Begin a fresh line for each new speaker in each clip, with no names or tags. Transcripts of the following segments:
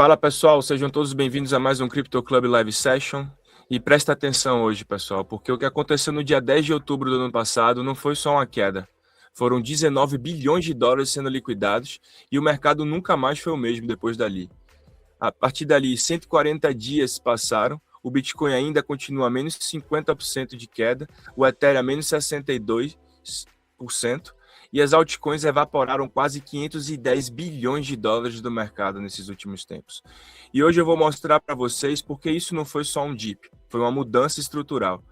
Fala pessoal, sejam todos bem-vindos a mais um Crypto Club Live Session. E presta atenção hoje, pessoal, porque o que aconteceu no dia 10 de outubro do ano passado não foi só uma queda. Foram 19 bilhões de dólares sendo liquidados e o mercado nunca mais foi o mesmo depois dali. A partir dali, 140 dias passaram, o Bitcoin ainda continua a menos 50% de queda, o Ethereum a menos 62%, e as altcoins evaporaram quase 510 bilhões de dólares do mercado nesses últimos tempos. E hoje eu vou mostrar para vocês porque isso não foi só um dip, foi uma mudança estrutural.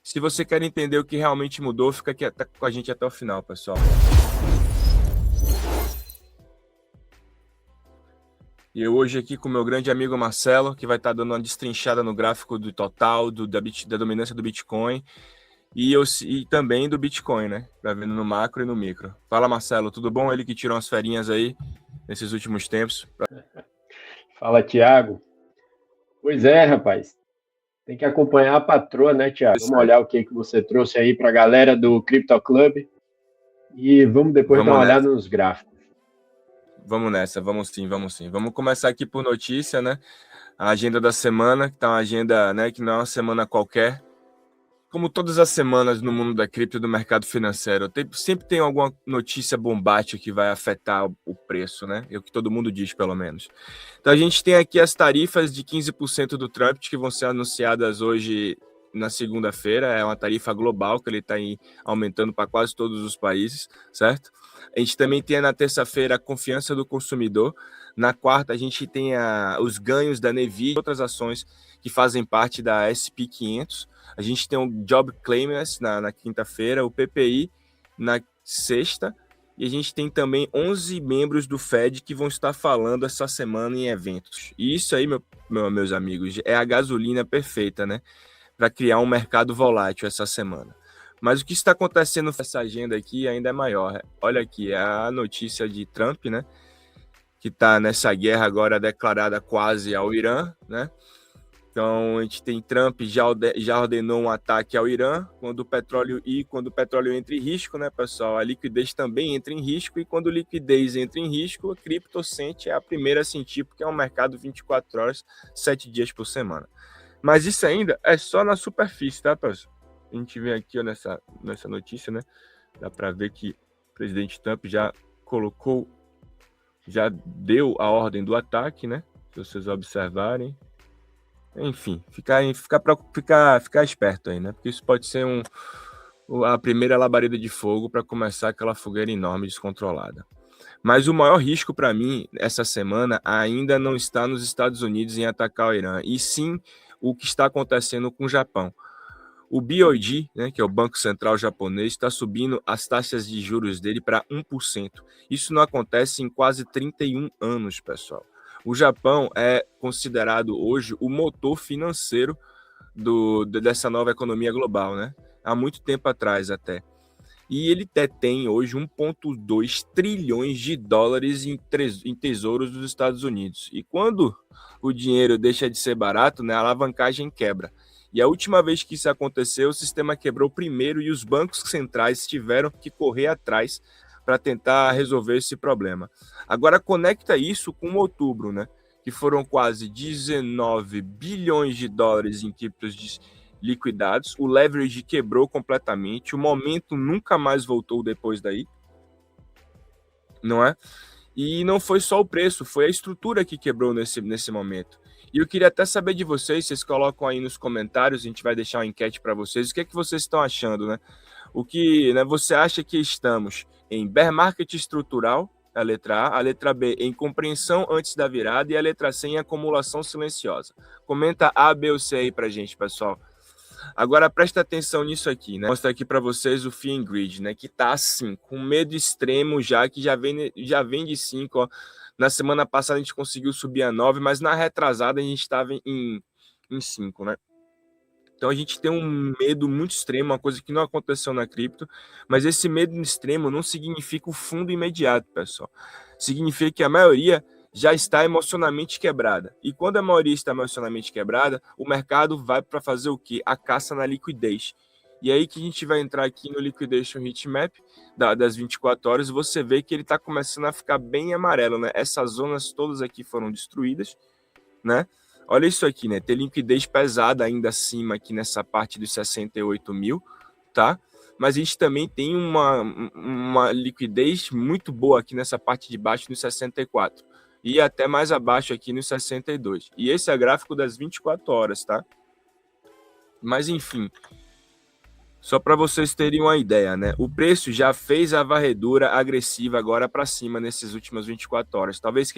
Se você quer entender o que realmente mudou, fica aqui com a gente até o final, pessoal. E eu hoje aqui com o meu grande amigo Marcelo, que vai estar dando uma destrinchada no gráfico do total, da dominância do Bitcoin e também do Bitcoin, né? Tá vendo no macro e no micro. Fala, Marcelo, tudo bom? Ele que tirou umas ferinhas aí nesses últimos tempos.
Fala, Thiago. Pois é, rapaz. Tem que acompanhar a patroa, né, Thiago? Vamos olhar o que você trouxe aí para a galera do Crypto Club e vamos depois dar uma olhada nos gráficos.
Vamos nessa, vamos sim. Vamos começar aqui por notícia, né? A agenda da semana, que tá uma agenda, né, que não é uma semana qualquer. Como todas as semanas no mundo da cripto e do mercado financeiro, sempre tem alguma notícia bombástica que vai afetar o preço, né? É o que todo mundo diz, pelo menos. Então a gente tem aqui as tarifas de 15% do Trump, que vão ser anunciadas hoje na segunda-feira. É uma tarifa global que ele está aumentando para quase todos os países, certo? A gente também tem na terça-feira a confiança do consumidor. Na quarta, a gente tem os ganhos da Nevi e outras ações que fazem parte da SP500. A gente tem o Job Claimants na quinta-feira, o PPI na sexta, e a gente tem também 11 membros do Fed que vão estar falando essa semana em eventos. E isso aí, meus amigos, é a gasolina perfeita, né? Para criar um mercado volátil essa semana. Mas o que está acontecendo nessa agenda aqui ainda é maior. Olha aqui, é a notícia de Trump, né? Que está nessa guerra agora declarada quase ao Irã, né? Então, a gente tem Trump já ordenou um ataque ao Irã quando o petróleo entra em risco, né, pessoal? A liquidez também entra em risco e quando a liquidez entra em risco, a cripto sente é a primeira a sentir, porque é um mercado 24 horas, 7 dias por semana. Mas isso ainda é só na superfície, tá, pessoal? A gente vê aqui ó, nessa notícia, né? Dá para ver que o presidente Trump já deu a ordem do ataque, né? Se vocês observarem. Enfim, ficar esperto aí, né? Porque isso pode ser a primeira labareda de fogo para começar aquela fogueira enorme descontrolada. Mas o maior risco para mim essa semana ainda não está nos Estados Unidos em atacar o Irã, e sim o que está acontecendo com o Japão. O BOJ, né, que é o Banco Central japonês, está subindo as taxas de juros dele para 1%. Isso não acontece em quase 31 anos, pessoal. O Japão é considerado hoje o motor financeiro dessa nova economia global, né? Há muito tempo atrás até. E ele detém hoje 1,2 trilhões de dólares em tesouros dos Estados Unidos. E quando o dinheiro deixa de ser barato, né, a alavancagem quebra. E a última vez que isso aconteceu, o sistema quebrou primeiro e os bancos centrais tiveram que correr atrás para tentar resolver esse problema. Agora conecta isso com outubro, né? Que foram quase 19 bilhões de dólares em criptos liquidados, o leverage quebrou completamente, o momento nunca mais voltou depois daí, não é? E não foi só o preço, foi a estrutura que quebrou nesse momento. E eu queria até saber de vocês colocam aí nos comentários, a gente vai deixar uma enquete para vocês, o que é que vocês estão achando, né? O que, né, você acha que estamos em bear market estrutural, a letra B em compreensão antes da virada e a letra C em acumulação silenciosa. Comenta A, B ou C aí pra gente, pessoal. Agora presta atenção nisso aqui, né? Vou mostrar aqui para vocês o Fear and Greed, né? Que tá assim, com medo extremo já, que já vem de 5, ó. Na semana passada a gente conseguiu subir a 9, mas na retrasada a gente estava em 5, né? Então a gente tem um medo muito extremo, uma coisa que não aconteceu na cripto, mas esse medo extremo não significa o fundo imediato, pessoal. Significa que a maioria já está emocionalmente quebrada. E quando a maioria está emocionalmente quebrada, o mercado vai para fazer o quê? A caça na liquidez. E aí que a gente vai entrar aqui no Liquidation Heatmap das 24 horas, você vê que ele está começando a ficar bem amarelo, né? Essas zonas todas aqui foram destruídas, né? Olha isso aqui, né? Tem liquidez pesada ainda acima aqui nessa parte dos 68 mil, tá? Mas a gente também tem uma liquidez muito boa aqui nessa parte de baixo nos 64 e até mais abaixo aqui nos 62. E esse é gráfico das 24 horas, tá? Mas enfim, só para vocês terem uma ideia, né? O preço já fez a varredura agressiva agora para cima nessas últimas 24 horas. Talvez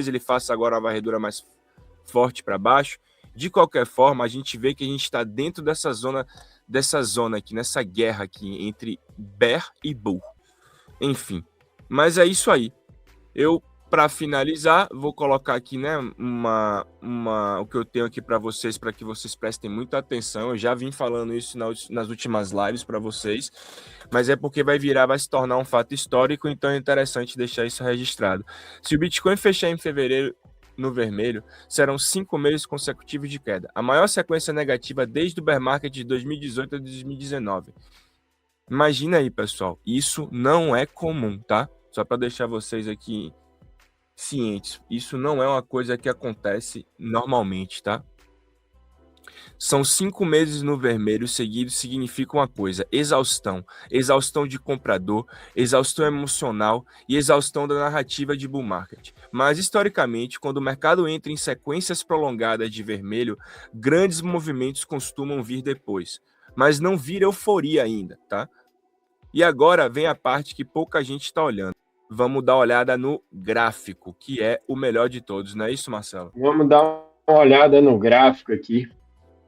ele faça agora a varredura mais forte para baixo. De qualquer forma, a gente vê que a gente está dentro dessa zona aqui, nessa guerra aqui entre bear e bull. Enfim, mas é isso aí. Eu, para finalizar, vou colocar aqui, né, o que eu tenho aqui para que vocês prestem muita atenção. Eu já vim falando isso nas últimas lives para vocês, mas é porque vai se tornar um fato histórico, então é interessante deixar isso registrado. Se o Bitcoin fechar em fevereiro no vermelho, serão 5 meses consecutivos de queda. A maior sequência negativa desde o bear market de 2018 a 2019. Imagina aí, pessoal. Isso não é comum, tá? Só para deixar vocês aqui cientes. Isso não é uma coisa que acontece normalmente, tá? São 5 meses no vermelho seguidos, significa uma coisa: exaustão. Exaustão de comprador, exaustão emocional e exaustão da narrativa de bull market. Mas, historicamente, quando o mercado entra em sequências prolongadas de vermelho, grandes movimentos costumam vir depois. Mas não vira euforia ainda, tá? E agora vem a parte que pouca gente está olhando. Vamos dar uma olhada no gráfico, que é o melhor de todos, não é isso, Marcelo?
Vamos dar uma olhada no gráfico aqui.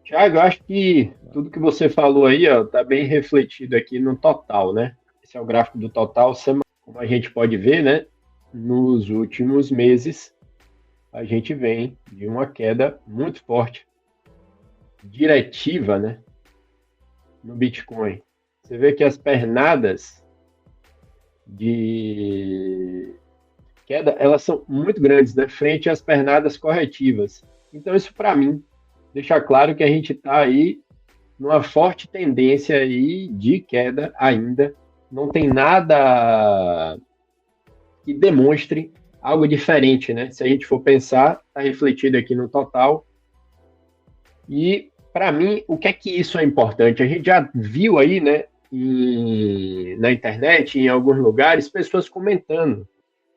Thiago, eu acho que tudo que você falou aí, ó, tá bem refletido aqui no total, né? Esse é o gráfico do total, como a gente pode ver, né? Nos últimos meses, a gente vem de uma queda muito forte, diretiva, né? No Bitcoin. Você vê que as pernadas de queda, elas são muito grandes, né? Frente às pernadas corretivas. Então, isso para mim deixa claro que a gente está aí numa forte tendência aí de queda ainda. Não tem nada que demonstre algo diferente, né? Se a gente for pensar, está refletido aqui no total. E, para mim, o que é que isso é importante? A gente já viu aí, né, na internet, em alguns lugares, pessoas comentando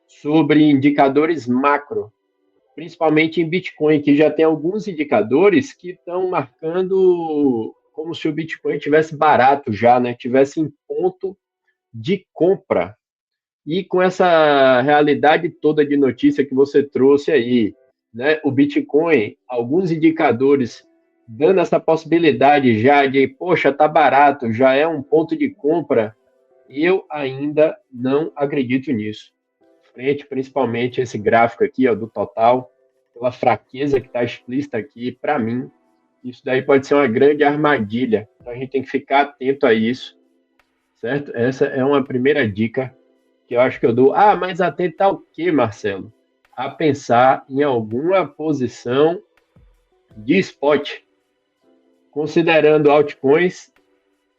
sobre indicadores macro, principalmente em Bitcoin, que já tem alguns indicadores que estão marcando como se o Bitcoin tivesse barato já, né? Tivesse em ponto de compra. E com essa realidade toda de notícia que você trouxe aí, né? O Bitcoin, alguns indicadores dando essa possibilidade já de, poxa, tá barato, já é um ponto de compra, eu ainda não acredito nisso. Frente, principalmente esse gráfico aqui, ó, do total, pela fraqueza que está explícita aqui, para mim, isso daí pode ser uma grande armadilha. Então a gente tem que ficar atento a isso, certo? Essa é uma primeira dica que eu acho que eu dou. Ah, mas atento ao quê, Marcelo? A pensar em alguma posição de spot, considerando altcoins.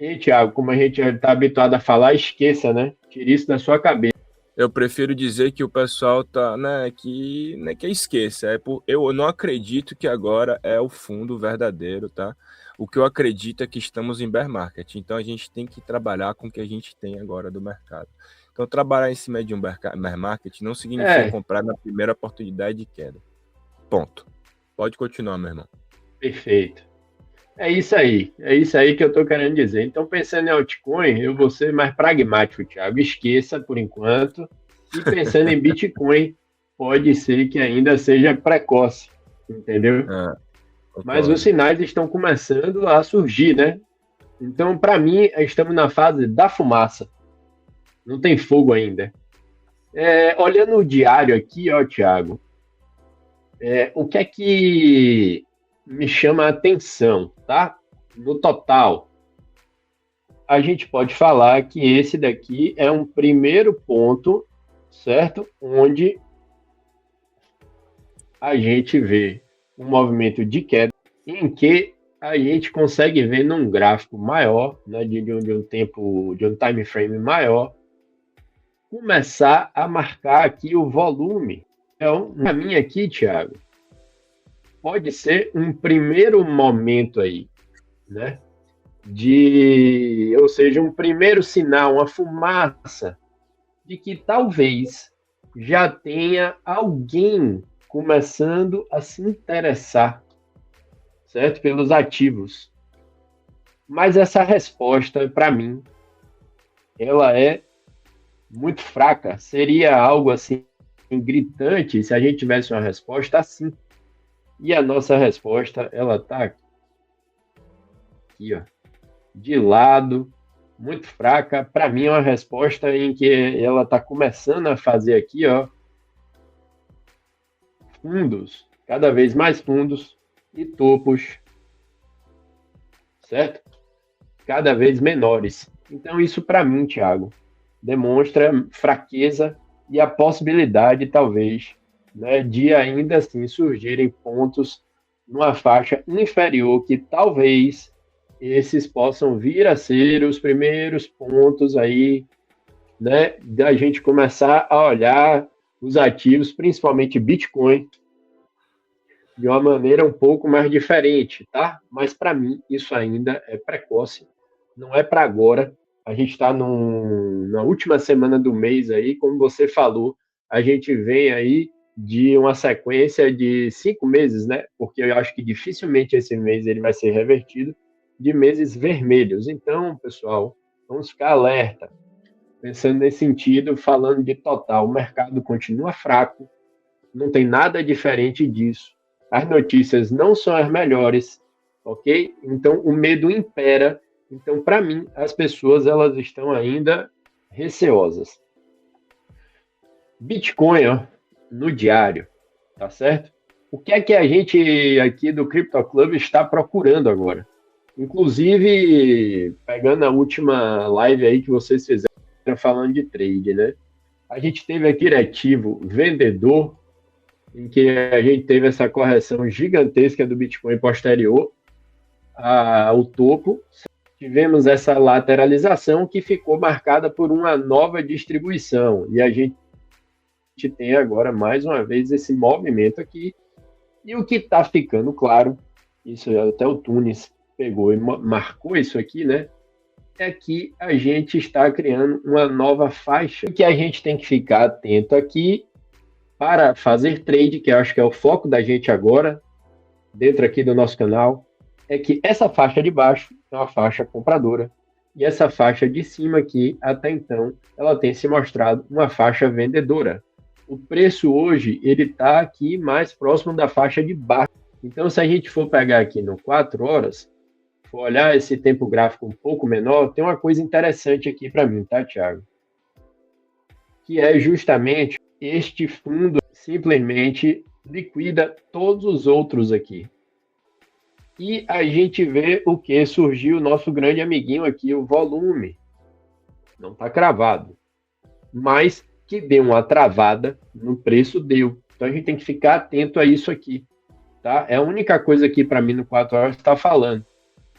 E, Thiago, como a gente está habituado a falar, esqueça, né? Tire isso da sua cabeça.
Eu prefiro dizer que o pessoal tá, né, que esqueça. Eu não acredito que agora é o fundo verdadeiro, tá? O que eu acredito é que estamos em bear market. Então a gente tem que trabalhar com o que a gente tem agora do mercado. Então trabalhar em cima de um bear market não significa comprar na primeira oportunidade de queda. Ponto. Pode continuar, meu irmão.
Perfeito. É isso aí que eu estou querendo dizer. Então, pensando em altcoin, eu vou ser mais pragmático, Thiago. Esqueça por enquanto. E pensando em Bitcoin, pode ser que ainda seja precoce, entendeu? Mas os sinais estão começando a surgir, né? Então, para mim, estamos na fase da fumaça. Não tem fogo ainda. Olhando o diário aqui, ó, Thiago, o que é que me chama a atenção, tá? No total, a gente pode falar que esse daqui é um primeiro ponto, certo? Onde a gente vê um movimento de queda em que a gente consegue ver num gráfico maior, né, de um time frame maior, começar a marcar aqui o volume. Então, na minha aqui, Thiago, pode ser um primeiro momento aí, né? Ou seja, um primeiro sinal, uma fumaça de que talvez já tenha alguém começando a se interessar, certo? Pelos ativos. Mas essa resposta, para mim, ela é muito fraca. Seria algo assim gritante se a gente tivesse uma resposta assim. E a nossa resposta, ela tá aqui, ó, de lado, muito fraca. Para mim é uma resposta em que ela está começando a fazer aqui, ó, fundos, cada vez mais fundos e topos, certo? Cada vez menores. Então isso para mim, Thiago, demonstra fraqueza e a possibilidade, talvez, né, de ainda assim surgirem pontos numa faixa inferior que talvez esses possam vir a ser os primeiros pontos aí, né, da gente começar a olhar os ativos, principalmente Bitcoin, de uma maneira um pouco mais diferente, tá? Mas para mim isso ainda é precoce, não é para agora. A gente está na última semana do mês aí, como você falou, a gente vem aí de uma sequência de 5 meses, né? Porque eu acho que dificilmente esse mês ele vai ser revertido, de meses vermelhos. Então, pessoal, vamos ficar alerta. Pensando nesse sentido, falando de total, o mercado continua fraco, não tem nada diferente disso. As notícias não são as melhores, ok? Então, o medo impera. Então, para mim, as pessoas elas estão ainda receosas. Bitcoin, ó, no diário, tá certo? O que é que a gente aqui do Crypto Club está procurando agora? Inclusive, pegando a última live aí que vocês fizeram falando de trade, né? A gente teve aqui ativo vendedor, em que a gente teve essa correção gigantesca do Bitcoin posterior ao topo. Tivemos essa lateralização que ficou marcada por uma nova distribuição. E a gente tem agora, mais uma vez, esse movimento aqui. E o que está ficando claro, isso até o Tunis pegou e marcou isso aqui, né? É que a gente está criando uma nova faixa. O que a gente tem que ficar atento aqui para fazer trade, que eu acho que é o foco da gente agora, dentro aqui do nosso canal, é que essa faixa de baixo é uma faixa compradora. E essa faixa de cima aqui, até então, ela tem se mostrado uma faixa vendedora. O preço hoje, ele está aqui mais próximo da faixa de baixo. Então, se a gente for pegar aqui no 4 horas, for olhar esse tempo gráfico um pouco menor, tem uma coisa interessante aqui para mim, tá, Thiago? Que é justamente este fundo simplesmente liquida todos os outros aqui. E a gente vê o que surgiu o nosso grande amiguinho aqui, o volume. Não está cravado, mas que deu uma travada no preço, deu. Então a gente tem que ficar atento a isso aqui, tá? É a única coisa aqui para mim no 4 horas está falando.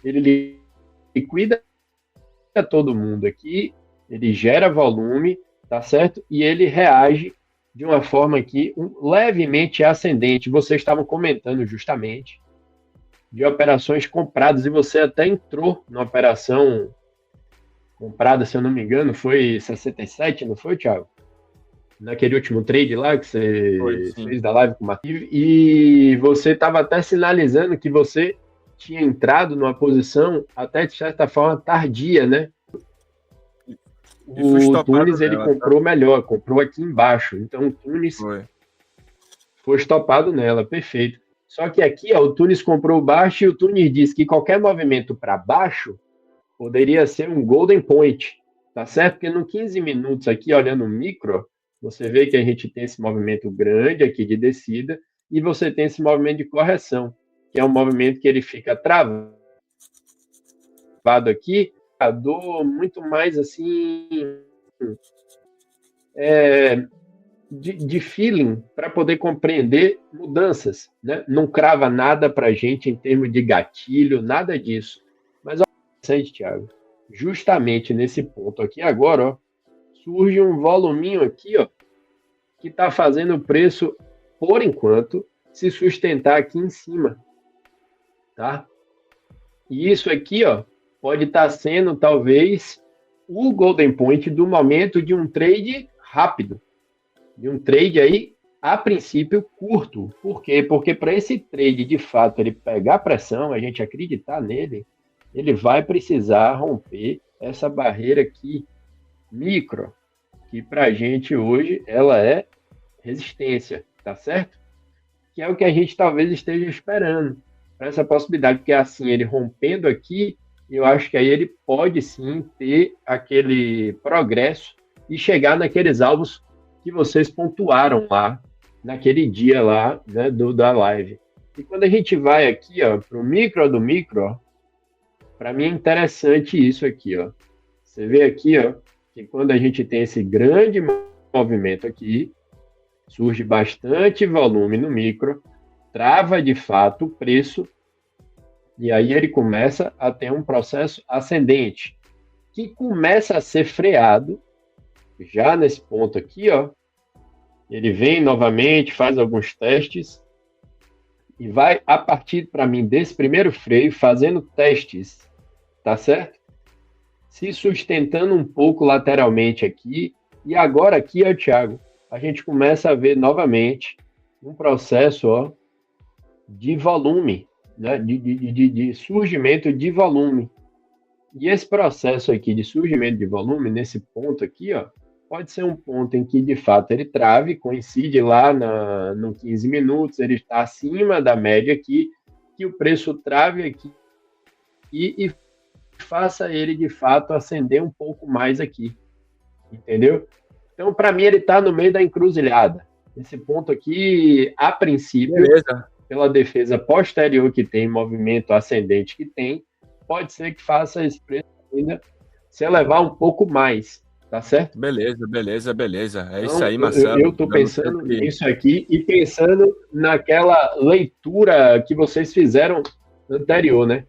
Ele liquida todo mundo aqui, ele gera volume, tá certo? E ele reage de uma forma aqui levemente ascendente. Vocês estavam comentando justamente de operações compradas, e você até entrou na operação comprada, se eu não me engano, foi 67, não foi, Thiago? Naquele último trade lá que você fez da live com o Matheus, e você estava até sinalizando que você tinha entrado numa posição até de certa forma tardia, né? O Tunis ele comprou melhor, comprou aqui embaixo. Então o Tunis foi estopado nela, perfeito. Só que aqui, ó, o Tunis comprou baixo e o Tunis disse que qualquer movimento para baixo poderia ser um golden point, tá certo? Porque no 15 minutos aqui, olhando o micro, você vê que a gente tem esse movimento grande aqui de descida e você tem esse movimento de correção, que é um movimento que ele fica travado aqui, muito mais assim de feeling para poder compreender mudanças, né? Não crava nada para a gente em termos de gatilho, nada disso. Mas olha, Thiago, justamente nesse ponto aqui agora, ó, surge um voluminho aqui, ó, que está fazendo o preço, por enquanto, se sustentar aqui em cima, tá? E isso aqui, ó, pode estar sendo talvez o golden point do momento de um trade rápido, de um trade aí a princípio curto. Por quê? Porque para esse trade de fato ele pegar pressão, a gente acreditar nele, ele vai precisar romper essa barreira aqui micro, que para a gente hoje ela é resistência, tá certo? Que é o que a gente talvez esteja esperando para essa possibilidade, porque assim, ele rompendo aqui, eu acho que aí ele pode sim ter aquele progresso e chegar naqueles alvos que vocês pontuaram lá, naquele dia lá, né, da live. E quando a gente vai aqui, ó, para o micro do micro, para mim é interessante isso aqui, ó. Você vê aqui, ó, que quando a gente tem esse grande movimento aqui, surge bastante volume no micro, trava de fato o preço, e aí ele começa a ter um processo ascendente, que começa a ser freado, já nesse ponto aqui, ó. Ele vem novamente, faz alguns testes, e vai, a partir, para mim, desse primeiro freio, fazendo testes, tá certo? Se sustentando um pouco lateralmente aqui, e agora aqui, ó, Thiago, a gente começa a ver novamente um processo, ó, de volume, né? de surgimento de volume. E esse processo aqui de surgimento de volume, nesse ponto aqui, ó, pode ser um ponto em que, de fato, ele trave, coincide lá no 15 minutos, ele está acima da média aqui, que o preço trave aqui e faça ele, de fato, ascender um pouco mais aqui, entendeu? Então, para mim, ele está no meio da encruzilhada. Esse ponto aqui, a princípio, beleza, pela defesa posterior que tem, movimento ascendente que tem, pode ser que faça esse preço ainda se elevar um pouco mais, tá certo?
Beleza. É
então,
isso aí, Marcelo.
Eu estou pensando nisso aqui e pensando naquela leitura que vocês fizeram anterior, né?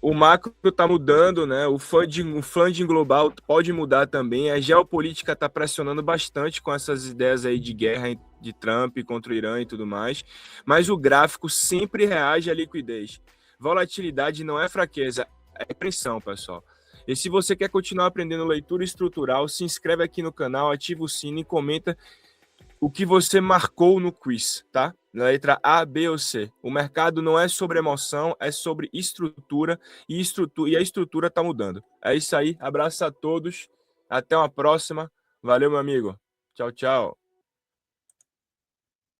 O macro está mudando, né? O funding global pode mudar também. A geopolítica está pressionando bastante com essas ideias aí de guerra de Trump contra o Irã e tudo mais. Mas o gráfico sempre reage à liquidez. Volatilidade não é fraqueza, é pressão, pessoal. E se você quer continuar aprendendo leitura estrutural, se inscreve aqui no canal, ativa o sino e comenta o que você marcou no quiz, tá? Na letra A, B ou C. O mercado não é sobre emoção, é sobre estrutura e a estrutura está mudando. É isso aí. Abraço a todos. Até uma próxima. Valeu, meu amigo. Tchau, tchau.